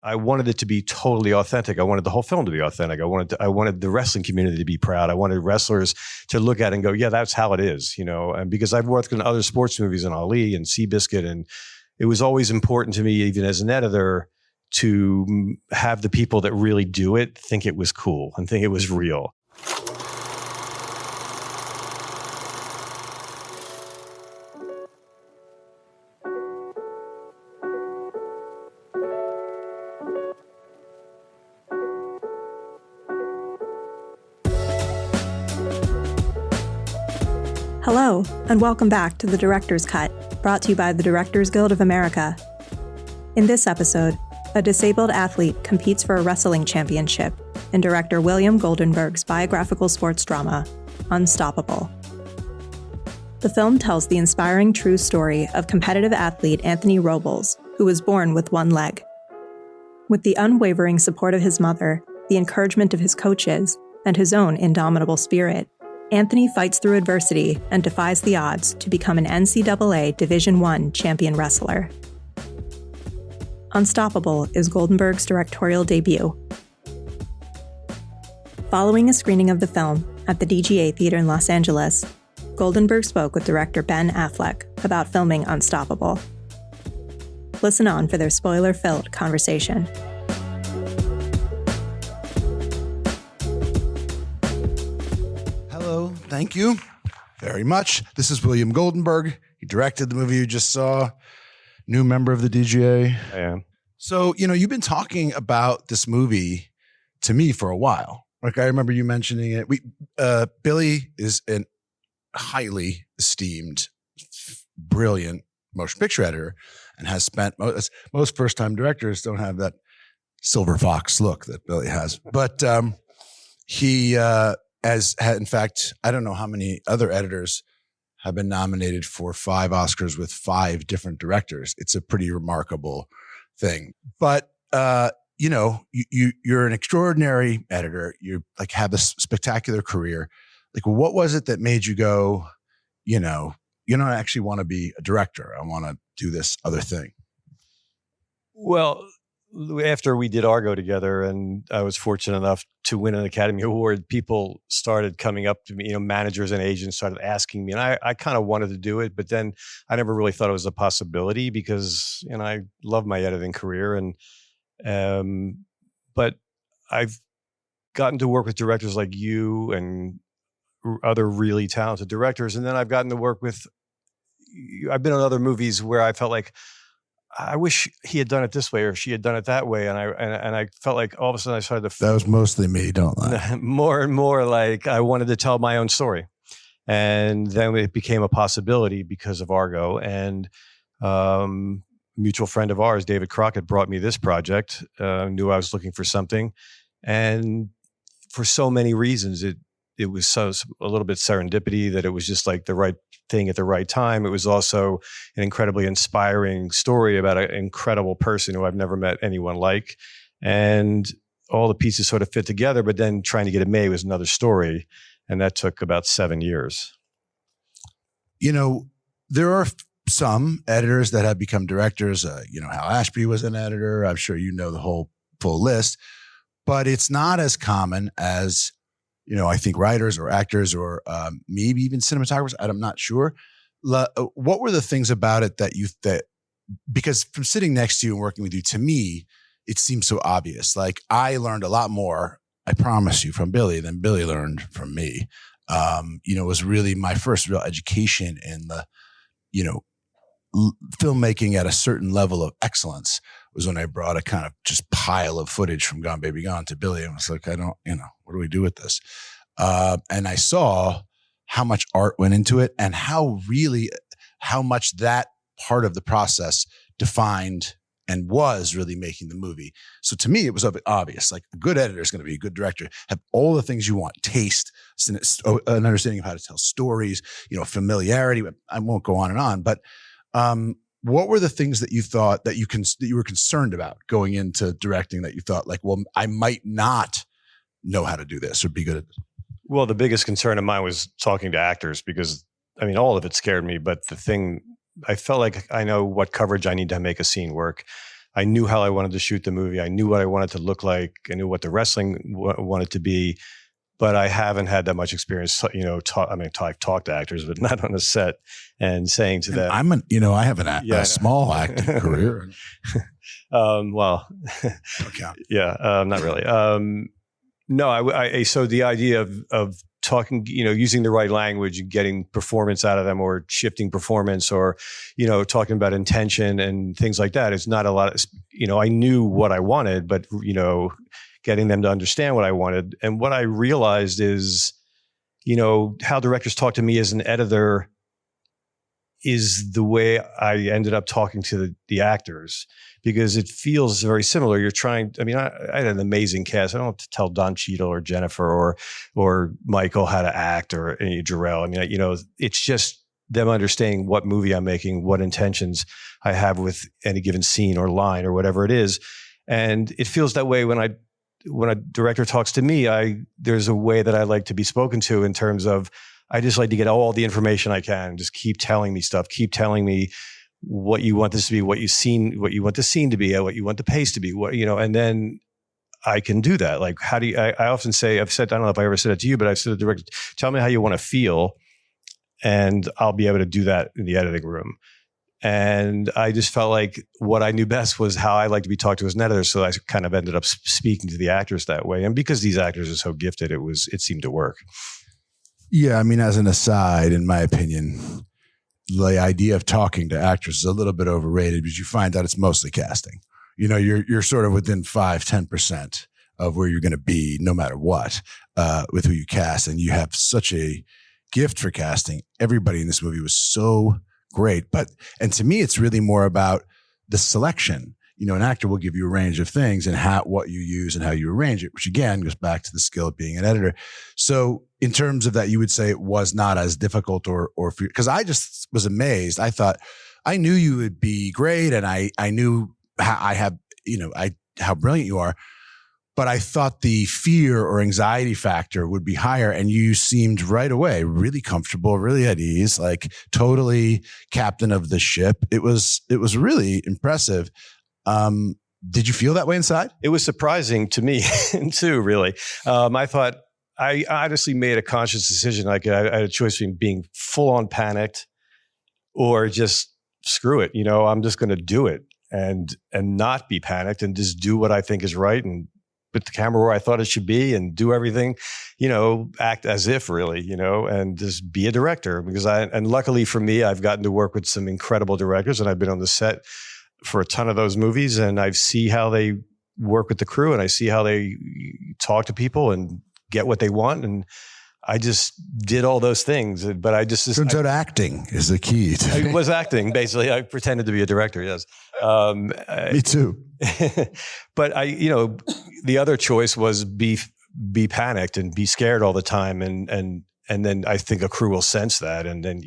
I wanted it to be totally authentic. I wanted the whole film to be authentic. I wanted the wrestling community to be proud. I wanted wrestlers to look at it and go, yeah, that's how it is, And because I've worked in other sports movies in Ali and Seabiscuit, and it was always important to me, even as an editor, to have the people that really do it think it was cool and think it was real. Hello, and welcome back to The Director's Cut, brought to you by the Directors Guild of America. In this episode, a disabled athlete competes for a wrestling championship in director William Goldenberg's biographical sports drama, Unstoppable. The film tells the inspiring true story of competitive athlete Anthony Robles, who was born with one leg. With the unwavering support of his mother, the encouragement of his coaches, and his own indomitable spirit, Anthony fights through adversity and defies the odds to become an NCAA Division I champion wrestler. Unstoppable is Goldenberg's directorial debut. Following a screening of the film at the DGA Theater in Los Angeles, Goldenberg spoke with director Ben Affleck about filming Unstoppable. Listen on for their spoiler-filled conversation. Thank you very much. This is William Goldenberg. He directed the movie you just saw. New member of the DGA. I am. So, you've been talking about this movie to me for a while. Like, I remember you mentioning it. Billy is a highly esteemed, brilliant motion picture editor and has spent, most first-time directors don't have that silver fox look that Billy has. But he... in fact, I don't know how many other editors have been nominated for 5 Oscars with 5 different directors. It's a pretty remarkable thing. But you're an extraordinary editor. You have this spectacular career. What was it that made you go, you don't actually want to be a director. I want to do this other thing. Well, after we did Argo together and I was fortunate enough to win an Academy Award, people started coming up to me, managers and agents started asking me, and I kind of wanted to do it, but then I never really thought it was a possibility because, I love my editing career. But I've gotten to work with directors like you and other really talented directors. And then I've gotten to work I've been on other movies where I felt like, I wish he had done it this way or she had done it that way. And I felt like all of a sudden I started to... That was mostly me, don't lie. More and more like I wanted to tell my own story. And then it became a possibility because of Argo. And mutual friend of ours, David Crockett, brought me this project, knew I was looking for something. And for so many reasons, it was a little bit serendipity that it was just like the right thing at the right time. It was also an incredibly inspiring story about an incredible person who I've never met anyone like. And all the pieces sort of fit together, but then trying to get it made was another story. And that took about 7 years. There are some editors that have become directors. Hal Ashby was an editor. I'm sure the whole full list. But it's not as common as I think writers or actors or maybe even cinematographers. I'm not sure. What were the things about it that because from sitting next to you and working with you, to me, it seems so obvious. I learned a lot more, I promise you, from Billy than Billy learned from me. It was really my first real education in the, filmmaking at a certain level of excellence was when I brought a kind of just pile of footage from Gone Baby Gone to Billy. And I was like, what do we do with this? And I saw how much art went into it and how much that part of the process defined and was really making the movie. So to me, it was obvious, a good editor is going to be a good director, have all the things you want, taste, an understanding of how to tell stories, familiarity. I won't go on and on, but what were the things that you thought that you were concerned about going into directing that you thought I might not know how to do this or be good at this? Well, the biggest concern of mine was talking to actors because, all of it scared me. But the thing, I felt like I know what coverage I need to make a scene work. I knew how I wanted to shoot the movie. I knew what I wanted to look like. I knew what the wrestling wanted to be. But I haven't had that much experience, I've talked to actors, but not on a set and saying to them, I have a small acting career. Well, Okay. Yeah, not really. No, so the idea of talking, using the right language and getting performance out of them, or shifting performance, or, talking about intention and things like that. It's not a lot of, I knew what I wanted, but, getting them to understand what I wanted. And what I realized is, how directors talk to me as an editor is the way I ended up talking to the actors, because it feels very similar. You're trying, I had an amazing cast. I don't have to tell Don Cheadle or Jennifer or Michael how to act, or Jarrell. It's just them understanding what movie I'm making, what intentions I have with any given scene or line or whatever it is. And it feels that way when a director talks to me. There's a way that I like to be spoken to, in terms of, I just like to get all the information I can. Just keep telling me stuff. Keep telling me what you want this to be, what you want the scene to be, what you want the pace to be, and then I can do that. Like, how do you, I often say, I don't know if I ever said it to you, but I've said to the director, tell me how you want to feel, and I'll be able to do that in the editing room. And I just felt like what I knew best was how I like to be talked to as an editor. So I kind of ended up speaking to the actors that way. And because these actors are so gifted, it seemed to work. Yeah. As an aside, in my opinion, the idea of talking to actors is a little bit overrated, because you find out it's mostly casting. You're sort of within 5-10% of where you're going to be, no matter what, with who you cast. And you have such a gift for casting. Everybody in this movie was so great. And to me, it's really more about the selection. An actor will give you a range of things, and what you use and how you arrange it, which again goes back to the skill of being an editor. So in terms of that, you would say it was not as difficult, or because I just was amazed. I thought, I knew you would be great, and I knew how brilliant you are. But I thought the fear or anxiety factor would be higher, and you seemed right away really comfortable, really at ease, like totally captain of the ship. It was really impressive. Did you feel that way inside? It was surprising to me too, really. I thought, I honestly made a conscious decision. Like, I had a choice between being full on panicked or just screw it. I'm just going to do it and not be panicked, and just do what I think is right, and put the camera where I thought it should be, and do everything, act as if, really, and just be a director. And luckily for me, I've gotten to work with some incredible directors, and I've been on the set for a ton of those movies, and I see how they work with the crew, and I see how they talk to people and get what they want. And I just did all those things, but turns out acting is the key. I was acting, basically. I pretended to be a director. Yes. Me too. But the other choice was be panicked and be scared all the time. And then I think a crew will sense that. And then,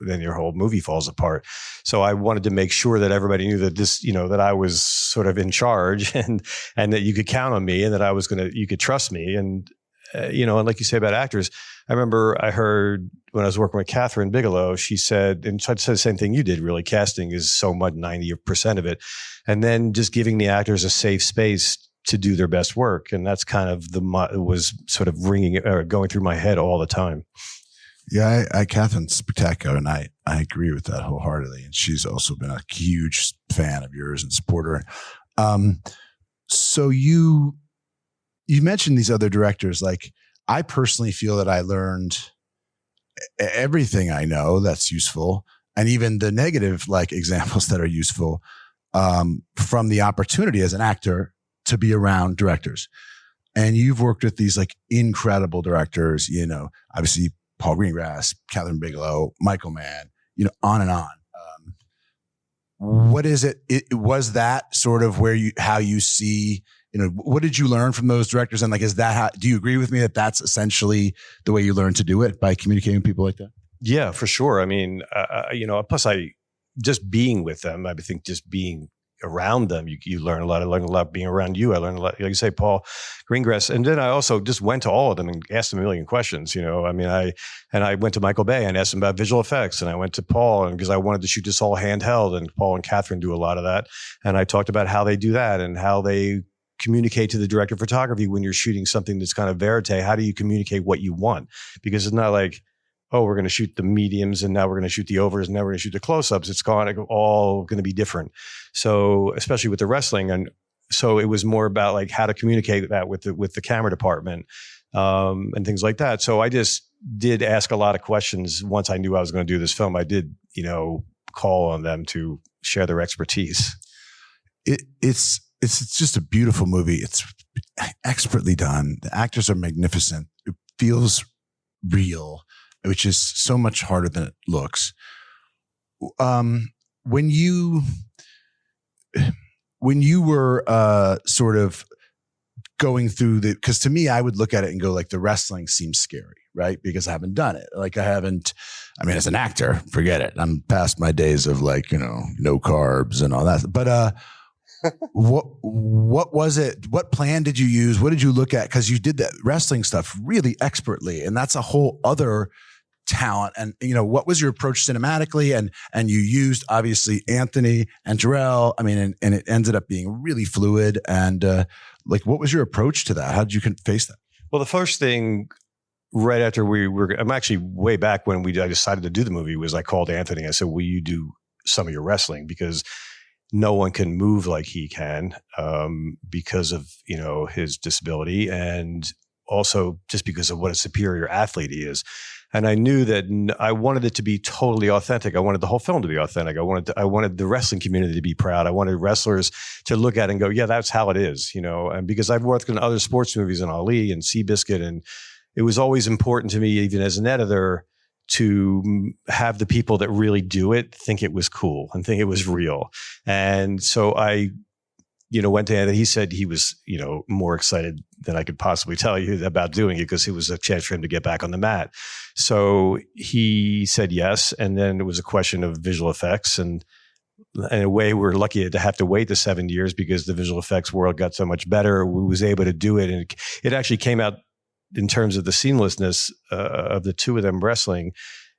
then your whole movie falls apart. So I wanted to make sure that everybody knew that that I was sort of in charge, and that you could count on me, and that you could trust me. And, and like you say about actors, I remember I heard when I was working with Catherine Bigelow, she said, and I said the same thing you did, really, casting is so much, 90% of it. And then just giving the actors a safe space to do their best work. And that's kind of was sort of going through my head all the time. Yeah, Catherine's spectacular, and I agree with that wholeheartedly. And she's also been a huge fan of yours and supporter. So you mentioned these other directors. Like, I personally feel that I learned everything I know that's useful, and even the negative examples that are useful, from the opportunity as an actor to be around directors. And you've worked with these incredible directors, obviously Paul Greengrass, Catherine Bigelow, Michael Mann, on and on. What is it? Was that sort of how you see, what did you learn from those directors? And is that do you agree with me that that's essentially the way you learn to do it, by communicating with people like that? Yeah, for sure. Plus just being with them, I think just being around them, you learn a lot. I learned a lot being around you. I learned a lot, like you say, Paul Greengrass. And then I also just went to all of them and asked them a million questions. I mean, I went to Michael Bay and asked him about visual effects, and I went to Paul, and because I wanted to shoot this all handheld, and Paul and Catherine do a lot of that. And I talked about how they do that and how they communicate to the director of photography when you're shooting something that's kind of verite. How do you communicate what you want? Because it's not like, oh, we're going to shoot the mediums and now we're going to shoot the overs and now we're going to shoot the close-ups. It's all going to be different. So especially with the wrestling. And so it was more about like how to communicate that with the camera department and things like that. So I just did ask a lot of questions. Once I knew I was going to do this film, I did, call on them to share their expertise. It's just a beautiful movie. It's expertly done. The actors are magnificent. It feels real, which is so much harder than it looks. When you were sort of going through because to me, I would look at it and go like, the wrestling seems scary, right? Because I haven't done it. Like as an actor, forget it. I'm past my days of like, no carbs and all that. But what was it? What plan did you use? What did you look at? Because you did that wrestling stuff really expertly, and that's a whole other talent. And what was your approach cinematically? And you used obviously Anthony and Jarrell. I mean, and it ended up being really fluid. And what was your approach to that? How did you face that? Well, the first thing right after I'm actually way back when I decided to do the movie was I called Anthony. I said, "Will you do some of your wrestling?" Because no one can move like he can because of, his disability, and also just because of what a superior athlete he is. And I knew that I wanted it to be totally authentic. I wanted the whole film to be authentic. I wanted the wrestling community to be proud. I wanted wrestlers to look at it and go, yeah, that's how it is, and because I've worked in other sports movies in Ali and Seabiscuit, and it was always important to me, even as an editor, to have the people that really do it think it was cool and think it was real. And so I, went to Anthony. He said he was, more excited than I could possibly tell you about doing it because it was a chance for him to get back on the mat. So he said yes. And then it was a question of visual effects. And in a way, we're lucky to have to wait the 7 years because the visual effects world got so much better. We was able to do it. And it actually came out in terms of the seamlessness of the two of them wrestling.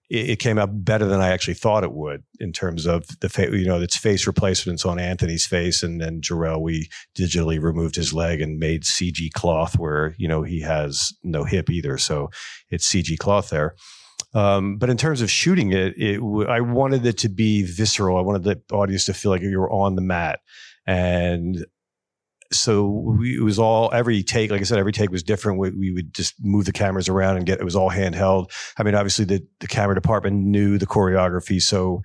It came out better than I actually thought it would in terms of its face replacements on Anthony's face. And then Jarrell, we digitally removed his leg and made CG cloth where, he has no hip either. So it's CG cloth there. But in terms of shooting I wanted it to be visceral. I wanted the audience to feel like you were on the mat. And so it was every take, like I said, every take was different. We would just move the cameras around and it was all handheld. I mean, obviously the camera department knew the choreography. So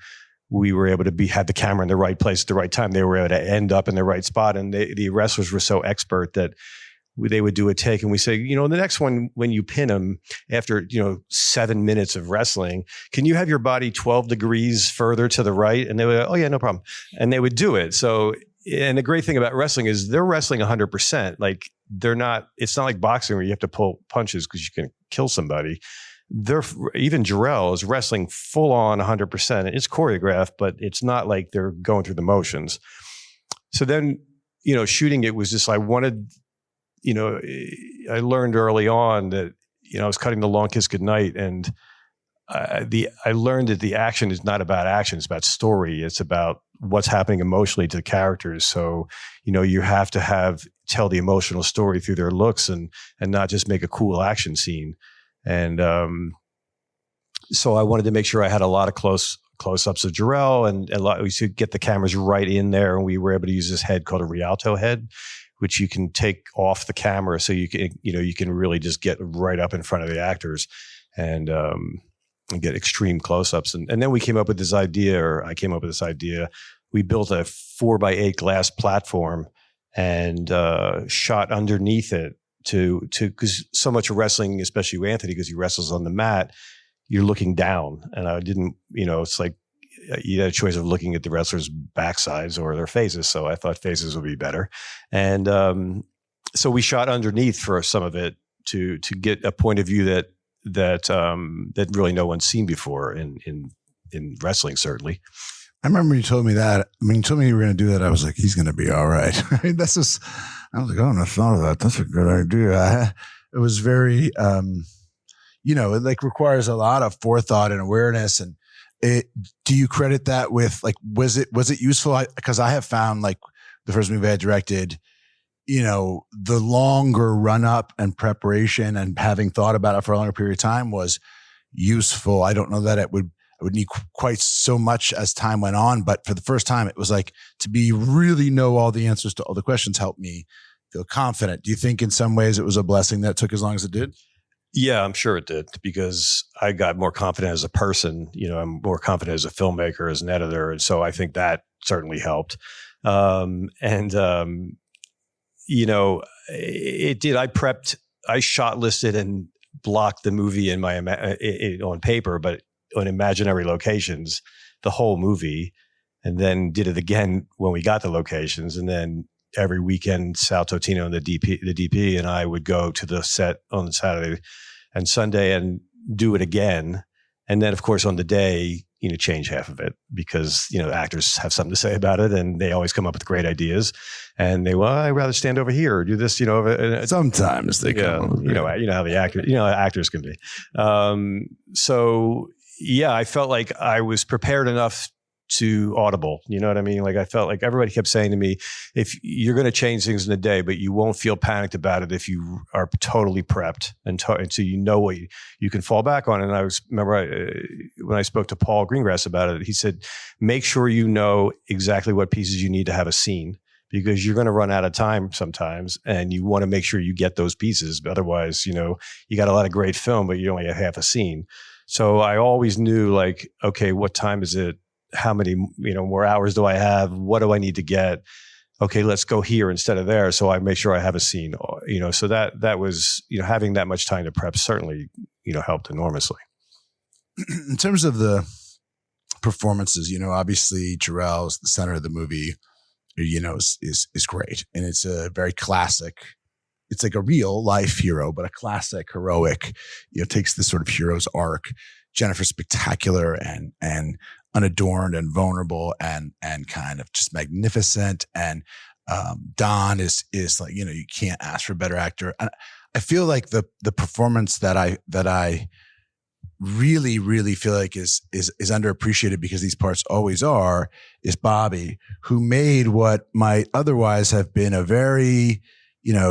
we were able to have the camera in the right place at the right time. They were able to end up in the right spot. And the wrestlers were so expert that they would do a take and we say, the next one, when you pin them after, 7 minutes of wrestling, can you have your body 12 degrees further to the right? And they would, oh yeah, no problem. And they would do it. So, and the great thing about wrestling is they're wrestling 100%. Like it's not like boxing where you have to pull punches because you can kill somebody. Even Jarrell is wrestling full on 100%. It's choreographed, but it's not like they're going through the motions. So then, shooting it was just, I wanted, I learned early on that, I was cutting The Long Kiss Goodnight, and I learned that the action is not about action. It's about story. It's about what's happening emotionally to the characters. So, you have to tell the emotional story through their looks and not just make a cool action scene. And so I wanted to make sure I had a lot of close-ups of Jarrell and we should get the cameras right in there. And we were able to use this head called a Rialto head, which you can take off the camera. So you can really just get right up in front of the actors and get extreme close-ups. And then we came up with this idea, or I came up with this idea. We built a 4x8 glass platform and shot underneath it because so much of wrestling, especially with Anthony, because he wrestles on the mat, you're looking down. And I didn't, it's like you had a choice of looking at the wrestlers' backsides or their faces. So I thought faces would be better. And so we shot underneath for some of it to get a point of view that really no one's seen before in wrestling, certainly. I remember you told me that. When you told me you were going to do that, I was like, he's going to be all right. That's just, I was like, oh, I thought of that. That's a good idea. It was very, it like requires a lot of forethought and awareness. And do you credit that with like, was it useful? Because I have found like the first movie I directed, the longer run up and preparation and having thought about it for a longer period of time was useful. I don't know that I would need quite so much as time went on, but for the first time, it was like to be really know all the answers to all the questions helped me feel confident. Do you think in some ways it was a blessing that it took as long as it did? Yeah, I'm sure it did, because I got more confident as a person. I'm more confident as a filmmaker, as an editor. And so I think that certainly helped. It did. I shot listed and blocked the movie in my on paper, but on imaginary locations, the whole movie, and then did it again when we got the locations. And then every weekend, Sal Totino and the DP and I would go to the set on Saturday and Sunday and do it again. And then, of course, on the day, change half of it, because, actors have something to say about it, and they always come up with great ideas. And I'd rather stand over here or do this, sometimes they come up with how the actors can be. So yeah, I felt like I was prepared enough to audible. You know what I mean? Like I felt like everybody kept saying to me, if you're going to change things in a day, but you won't feel panicked about it if you are totally prepped and so you know what you can fall back on. And I remember when I spoke to Paul Greengrass about it, he said, make sure you know exactly what pieces you need to have a scene, because you're going to run out of time sometimes, and you want to make sure you get those pieces. But otherwise, you got a lot of great film, but you only have half a scene. So I always knew, like, okay, what time is it? How many, more hours do I have? What do I need to get? Okay, let's go here instead of there. So I make sure I have a scene, so that was, having that much time to prep certainly, helped enormously. In terms of the performances, obviously Jarrell's the center of the movie, is great. And it's a very classic, it's like a real life hero, but a classic heroic, takes this sort of hero's arc. Jennifer's spectacular and unadorned and vulnerable and kind of just magnificent. And Don is like, you can't ask for a better actor. And I feel like the performance that I really, really feel like is underappreciated, because these parts always are, is Bobby, who made what might otherwise have been a very,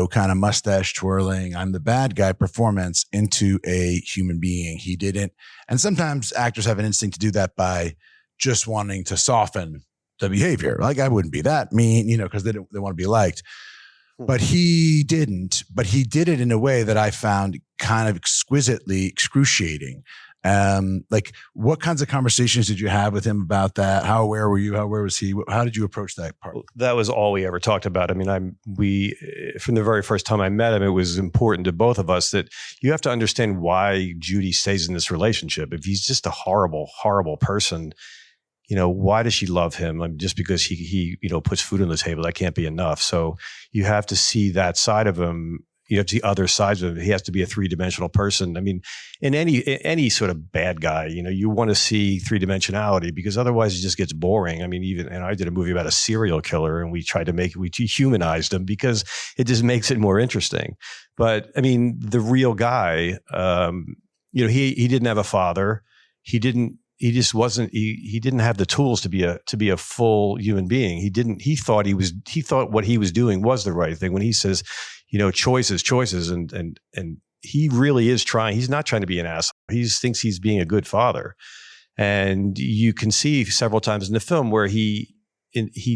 kind of mustache twirling, I'm the bad guy performance into a human being. He didn't. And sometimes actors have an instinct to do that by just wanting to soften the behavior. Like, I wouldn't be that mean, because they want to be liked. But he didn't. But he did it in a way that I found kind of exquisitely excruciating. Like, what kinds of conversations did you have with him about that? How aware were you? How aware was he? How did you approach that part? That was all we ever talked about. I mean, we from the very first time I met him, it was important to both of us that you have to understand why Judy stays in this relationship. If he's just a horrible, horrible person, why does she love him? I mean, just because he puts food on the table, that can't be enough. So you have to see that side of him. You have to see other sides of him. He has to be a three-dimensional person. I mean, in any sort of bad guy, you want to see three-dimensionality, because otherwise it just gets boring. I mean, and I did a movie about a serial killer, and we humanized him because it just makes it more interesting. But I mean, the real guy, he didn't have a father. He didn't have the tools to be a full human being. He thought what he was doing was the right thing. When he says, choices, and he really is trying. He's not trying to be an asshole. He thinks he's being a good father. And you can see several times in the film where he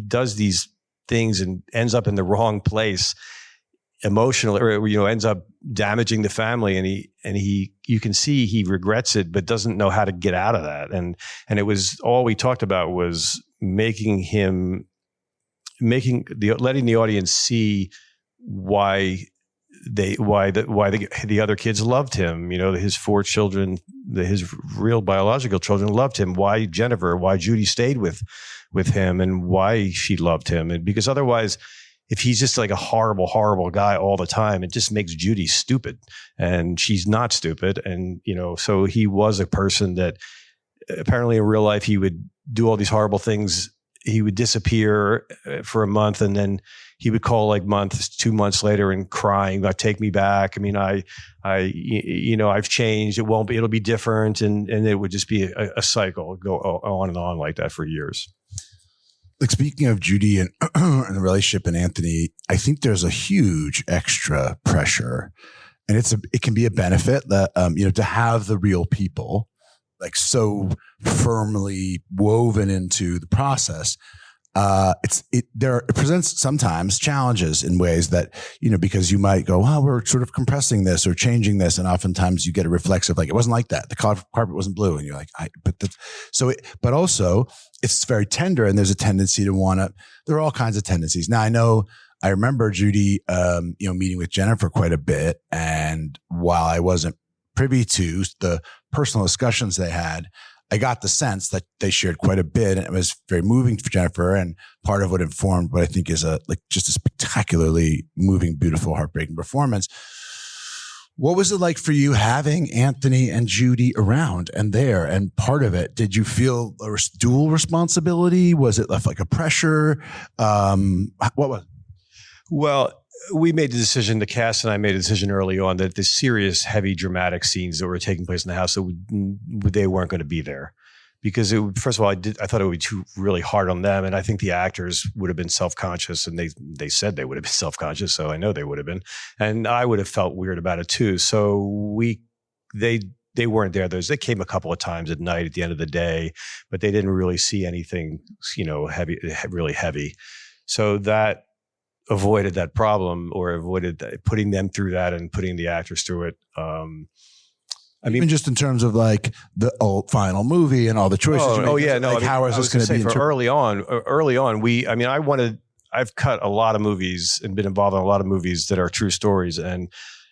does these things and ends up in the wrong place emotionally, or ends up damaging the family, and you can see he regrets it, but doesn't know how to get out of that. And it was all we talked about was letting the audience see why the other kids loved him. His 4 children, his real biological children loved him. Why Judy stayed with him, and why she loved him. And because otherwise, if he's just like a horrible, horrible guy all the time, it just makes Judy stupid, and she's not stupid. And, so he was a person that apparently in real life, he would do all these horrible things. He would disappear for a month, and then he would call like 2 months later and crying about, take me back. I mean, I've changed. It'll be different. And it would just be a cycle, go on and on like that for years. Like, speaking of Judy and the relationship and Anthony, I think there's a huge extra pressure, and it can be a benefit that, to have the real people like so firmly woven into the process. It presents sometimes challenges in ways that, because you might go, oh, we're sort of compressing this or changing this. And oftentimes you get a reflexive, like, it wasn't like that. The carpet wasn't blue. And you're like, but also it's very tender, and there's a tendency to there are all kinds of tendencies. Now, I remember Judy, meeting with Jennifer quite a bit. And while I wasn't privy to the personal discussions they had, I got the sense that they shared quite a bit, and it was very moving for Jennifer. And part of what informed what I think is just a spectacularly moving, beautiful, heartbreaking performance. What was it like for you having Anthony and Judy around and there? And part of it, did you feel a dual responsibility? Was it like a pressure? What was it? Well, we made the decision, the cast and I made a decision early on that the serious, heavy, dramatic scenes that were taking place in the house, they weren't going to be there. Because first of all, I thought it would be too really hard on them. And I think the actors would have been self-conscious, and they said they would have been self-conscious. So I know they would have been. And I would have felt weird about it too. So they weren't there. They came a couple of times at night at the end of the day, but they didn't really see anything, heavy, really heavy. So that avoided that problem, or avoided putting them through that and putting the actors through it. Even just in terms of like the final movie and all the choices. How is this going to be? Early on, I've cut a lot of movies and been involved in a lot of movies that are true stories, and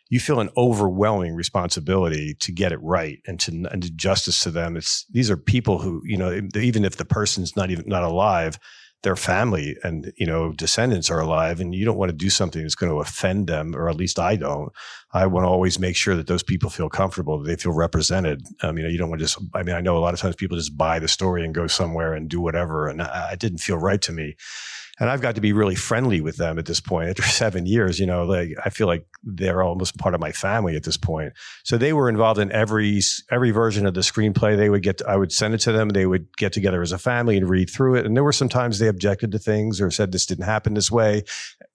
you feel an overwhelming responsibility to get it right and to do justice to them. These are people who, even if the person's not alive, their family and, descendants are alive, and you don't want to do something that's going to offend them, or at least I don't. I want to always make sure that those people feel comfortable, that they feel represented. You don't want to I know a lot of times people just buy the story and go somewhere and do whatever. And it didn't feel right to me. And I've got to be really friendly with them at this point. After 7 years, I feel like they're almost part of my family at this point. So they were involved in every version of the screenplay. I would send it to them. They would get together as a family and read through it. And there were some times they objected to things or said this didn't happen this way,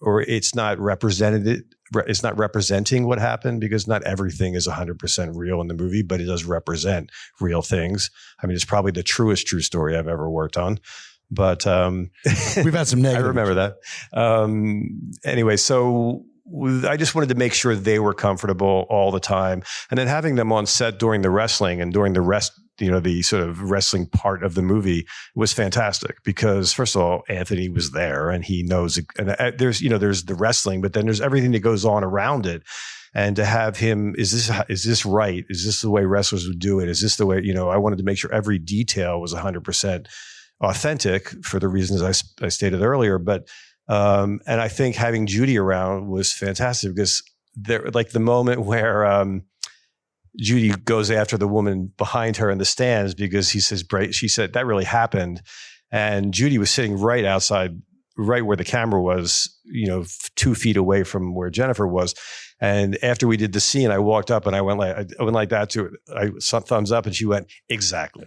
or it's not represented. It's not representing what happened, because not everything is 100% real in the movie, but it does represent real things. It's probably the truest true story I've ever worked on. But we've had some negative. I remember that. Anyway, so I just wanted to make sure they were comfortable all the time. And then having them on set during the wrestling and during the rest, the sort of wrestling part of the movie was fantastic, because first of all, Anthony was there and he knows, and there's the wrestling, but then there's everything that goes on around it. And to have him, is this right? Is this the way wrestlers would do it? Is this the way, I wanted to make sure every detail was 100% authentic for the reasons I stated earlier. But, and I think having Judy around was fantastic, because the moment where, Judy goes after the woman behind her in the stands, because she said that really happened. And Judy was sitting right outside, right where the camera was, 2 feet away from where Jennifer was. And after we did the scene, I walked up and I went like that to her. I saw thumbs up, and she went, exactly.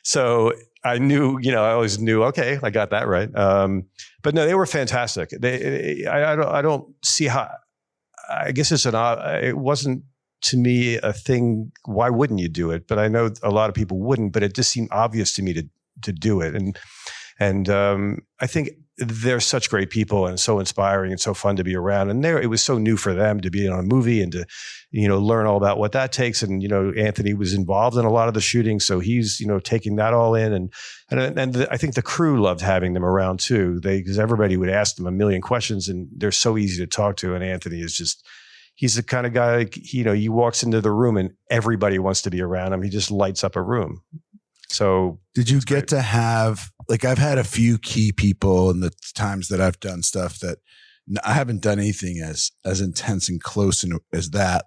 So I knew, I always knew, okay, I got that right. But no, they were fantastic. I don't see how, I guess it wasn't to me a thing. Why wouldn't you do it? But I know a lot of people wouldn't, but it just seemed obvious to me to do it. And I think they're such great people and so inspiring and so fun to be around. And it was so new for them to be on a movie and to, learn all about what that takes. And, Anthony was involved in a lot of the shooting. So he's, taking that all in. And I think the crew loved having them around too. Because everybody would ask them a million questions, and they're so easy to talk to. And Anthony is he's the kind of guy, he walks into the room and everybody wants to be around him. He just lights up a room. So did you get to have, I've had a few key people in the times that I've done stuff that I haven't done anything as intense and close as that.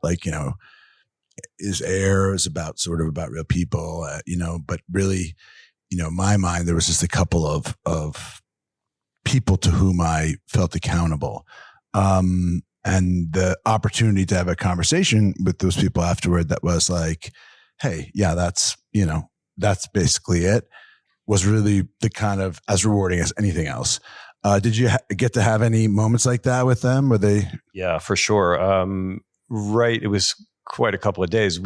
is Air is about sort of about real people, but really, in my mind, there was just a couple of people to whom I felt accountable. And the opportunity to have a conversation with those people afterward that was like, hey, yeah, that's basically it, was really the kind of as rewarding as anything else. Did you get to have any moments like that with them? Were they? Yeah, for sure. Right. It was quite a couple of days.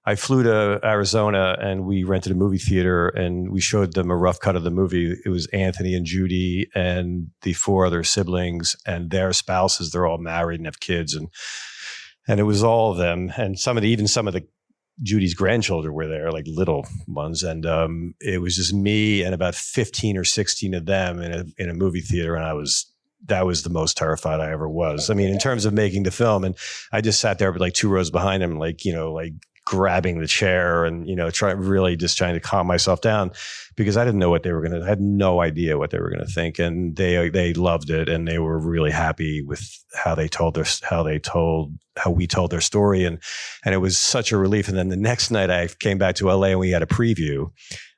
I flew to Arizona and we rented a movie theater and we showed them a rough cut of the movie. It was Anthony and Judy and the 4 other siblings and their spouses. They're all married and have kids, and it was all of them. And even some of the Judy's grandchildren were there, like little ones. And it was just me and about 15 or 16 of them in a movie theater. And that was the most terrified I ever was. I mean, in terms of making the film, and I just sat there with like 2 rows behind him, like grabbing the chair and, trying to calm myself down, because I didn't know I had no idea what they were going to think. And they loved it. And they were really happy with how we told their story. And it was such a relief. And then the next night I came back to LA and we had a preview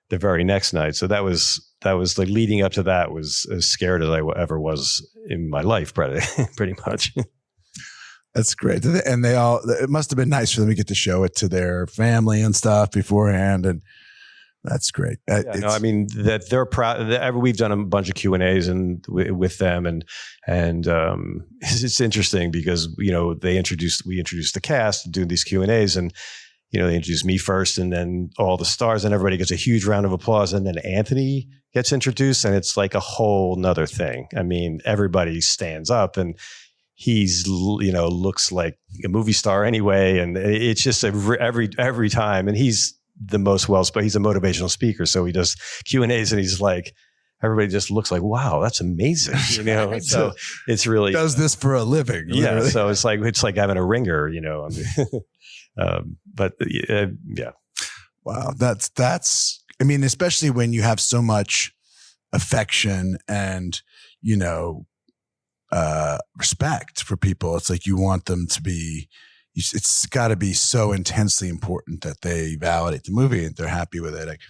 the very next night. So that was like leading up to that was as scared as I ever was in my life, pretty much. That's great. And it must have been nice for them to get to show it to their family and stuff beforehand. And that's great. That they're proud. We've done a bunch of Q&As with them, and it's interesting because, we introduced the cast doing these Q&As, and, they introduced me first and then all the stars, and everybody gets a huge round of applause. And then Anthony gets introduced and it's like a whole nother thing. I mean, everybody stands up and he's, looks like a movie star anyway. And it's just every time. And he's the most he's a motivational speaker. So he does Q&As and he's like, everybody just looks like, wow, that's amazing. So it's really does this for a living. Yeah. So it's like having a ringer, yeah. Wow. That's, especially when you have so much affection and, respect for people. It's like you want them to be, it's got to be so intensely important that they validate the movie and they're happy with it. Like,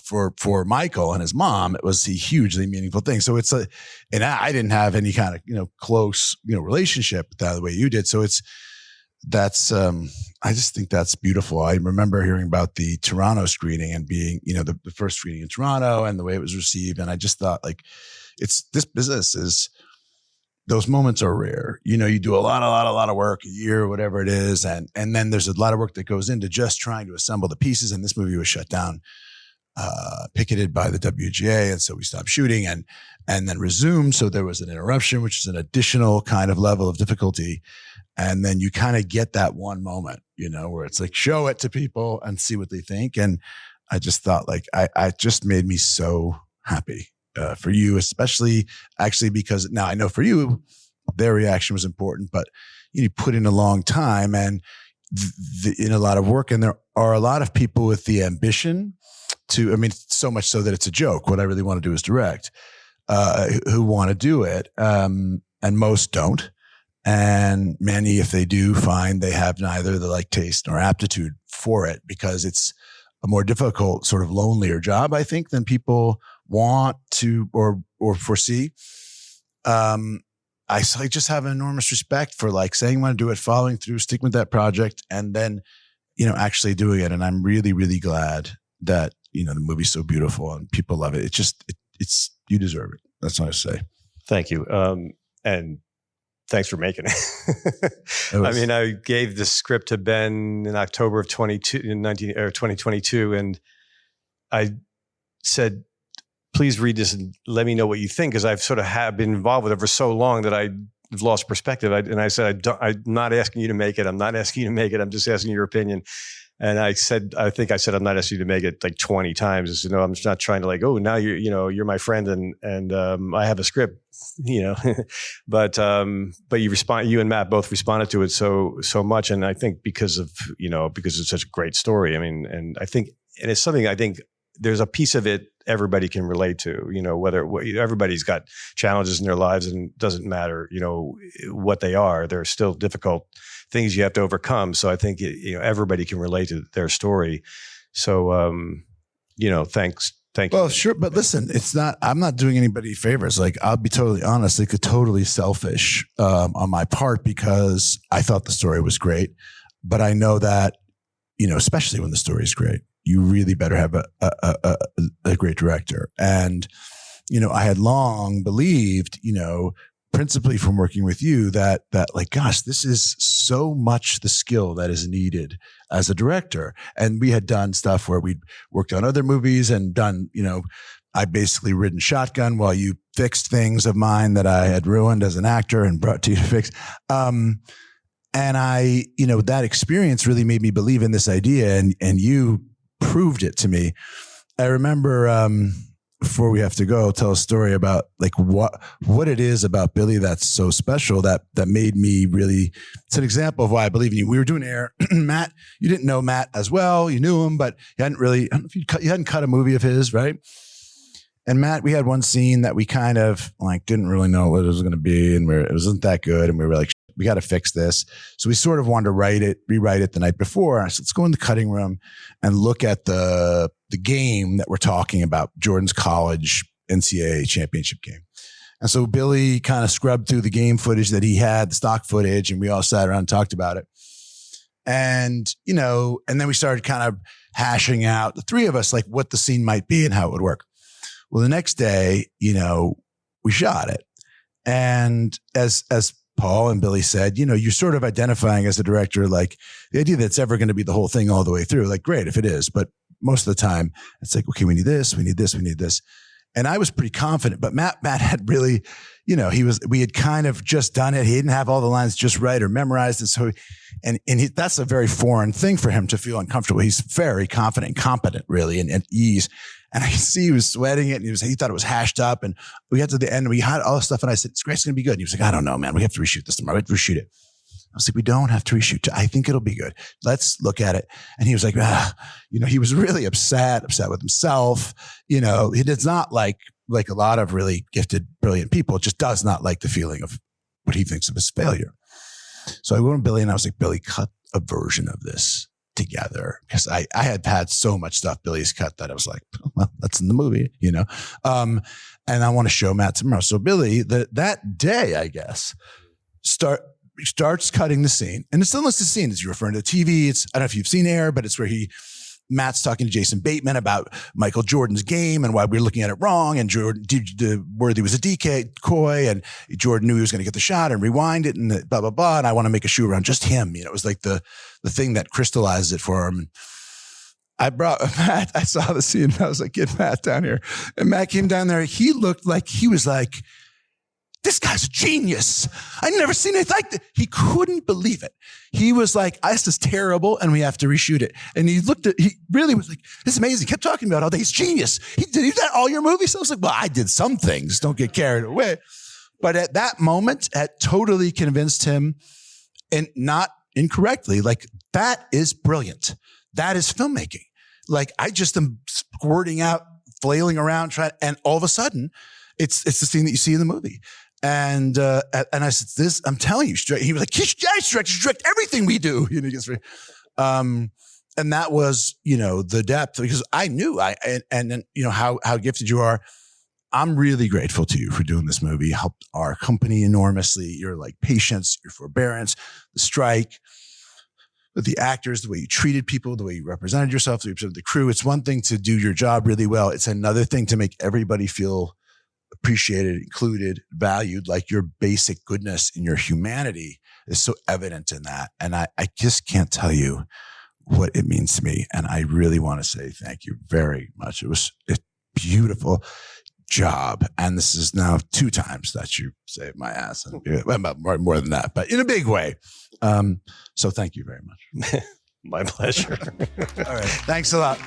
for Michael and his mom, it was a hugely meaningful thing. So it's and I didn't have any kind of, close, relationship the way you did. So I just think that's beautiful. I remember hearing about the Toronto screening and being, the first screening in Toronto and the way it was received. And I just thought like, this business is, those moments are rare. You do a lot of work, a year, or whatever it is. And then there's a lot of work that goes into just trying to assemble the pieces. And this movie was shut down, picketed by the WGA. And so we stopped shooting and then resumed. So there was an interruption, which is an additional kind of level of difficulty. And then you kind of get that one moment, where it's like, show it to people and see what they think. And I just thought like, I just made me so happy. For you, especially actually, because now I know for you, their reaction was important, but you put in a long time and in a lot of work. And there are a lot of people with the ambition to, so much so that it's a joke. What I really want to do is direct, who want to do it. And most don't. And many, if they do, find they have neither the taste nor aptitude for it because it's a more difficult, sort of lonelier job, I think, than people want to or foresee. I just have an enormous respect for saying I want to do it, following through, sticking with that project, and then, actually doing it. And I'm really, really glad that, the movie's so beautiful and people love it. It's you deserve it. That's what I say. Thank you. And thanks for making it. I gave the script to Ben in October of 2022. And I said, please read this and let me know what you think. Cause I've sort of been involved with it for so long that I've lost perspective. And I said, I'm not asking you to make it. I'm not asking you to make it. I'm just asking your opinion. And I think I said, I'm not asking you to make it 20 times. I said, no, I'm just not trying to now you're my friend and I have a script, but you and Matt both responded to it so much. And I think because it's such a great story. And I think, and it's something I think there's a piece of it everybody can relate to, everybody's got challenges in their lives, and it doesn't matter, what they are, they're still difficult things you have to overcome. So I think, everybody can relate to their story. So, thanks. Thank you. Well, sure. But listen, I'm not doing anybody favors. Like, I'll be totally honest, like totally selfish on my part, because I thought the story was great. But I know that, especially when the story is great, you really better have a great director. And, I had long believed, principally from working with you, that like, gosh, this is so much the skill that is needed as a director. And we had done stuff where we'd worked on other movies and done, I basically ridden shotgun while you fixed things of mine that I had ruined as an actor and brought to you to fix. And I, that experience really made me believe in this idea, and you proved it to me. I remember, before we have to go, tell a story about like what it is about Billy that's so special that made me really, it's an example of why I believe in you. We were doing air. Matt, you didn't know Matt as well. You knew him, but you hadn't really, I don't know if you hadn't cut a movie of his, right? And Matt, we had one scene that we kind of like didn't really know what it was going to be, and it wasn't that good, and we were like, we got to fix this. So we sort of wanted to rewrite it the night before. I said, let's go in the cutting room and look at the game that we're talking about, Jordan's college NCAA championship game. And so Billy kind of scrubbed through the game footage that he had, the stock footage, and we all sat around and talked about it. And, and then we started kind of hashing out, the three of us, like what the scene might be and how it would work. Well, the next day, we shot it. And as Paul and Billy said, you're sort of identifying as a director, like the idea that it's ever going to be the whole thing all the way through. Like, great if it is, but most of the time it's like, okay, we need this, we need this, we need this. And I was pretty confident, but Matt had really, we had kind of just done it. He didn't have all the lines just right or memorized. And so, that's a very foreign thing for him to feel uncomfortable. He's very confident and competent, really, and at ease. And I see he was sweating it, and he thought it was hashed up. And we got to the end, and we had all this stuff. And I said, it's great, it's going to be good. And he was like, I don't know, man. We have to reshoot this tomorrow. We have to reshoot it. I was like, we don't have to reshoot. I think it'll be good. Let's look at it. And he was like, he was really upset with himself. It's not like a lot of really gifted, brilliant people. It just does not like the feeling of what he thinks of his failure. So I went to Billy and I was like, Billy, cut a version of this together, because I had so much stuff Billy's cut that I was like, well, that's in the movie, and I want to show Matt tomorrow. So Billy, that day, I guess, starts cutting the scene, and it's unless the scene is, you're referring to TV. It's, I don't know if you've seen Air, but it's where Matt's talking to Jason Bateman about Michael Jordan's game and why we're looking at it wrong. And Worthy was a decoy, and Jordan knew he was going to get the shot and rewind it and blah, blah, blah. And I want to make a shoe around just him. It was like the thing that crystallizes it for him. I brought Matt. I saw the scene. And I was like, get Matt down here. And Matt came down there. He looked like he was like, this guy's a genius. I never seen anything like that. He couldn't believe it. He was like, this is terrible, and we have to reshoot it. And he really was like, this is amazing. He kept talking about all day. He's genius. He did that all your movies? I was like, well, I did some things. Don't get carried away. But at that moment, it totally convinced him, and not incorrectly, like, that is brilliant. That is filmmaking. Like, I just am squirting out, flailing around, and all of a sudden, it's the scene that you see in the movie. And I said, I'm telling you, he was like, you should direct everything we do. And that was, the depth, because I knew how gifted you are. I'm really grateful to you for doing this movie. You helped our company enormously. Your patience, your forbearance, the strike, the actors, the way you treated people, the way you represented yourself, the way you represented the crew. It's one thing to do your job really well. It's another thing to make everybody feel appreciated, included, valued. Like, your basic goodness and your humanity is so evident in that. And I just can't tell you what it means to me. And I really want to say thank you very much. It was a beautiful job. And this is now 2 times that you saved my ass. And more than that, but in a big way. So thank you very much. My pleasure. All right. Thanks a lot.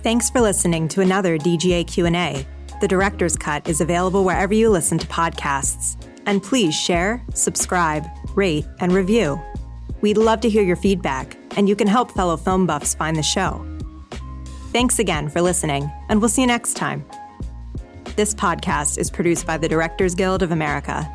Thanks for listening to another DGA Q&A. The Director's Cut is available wherever you listen to podcasts. And please share, subscribe, rate, and review. We'd love to hear your feedback. and you can help fellow film buffs find the show. Thanks again for listening, and we'll see you next time. This podcast is produced by the Directors Guild of America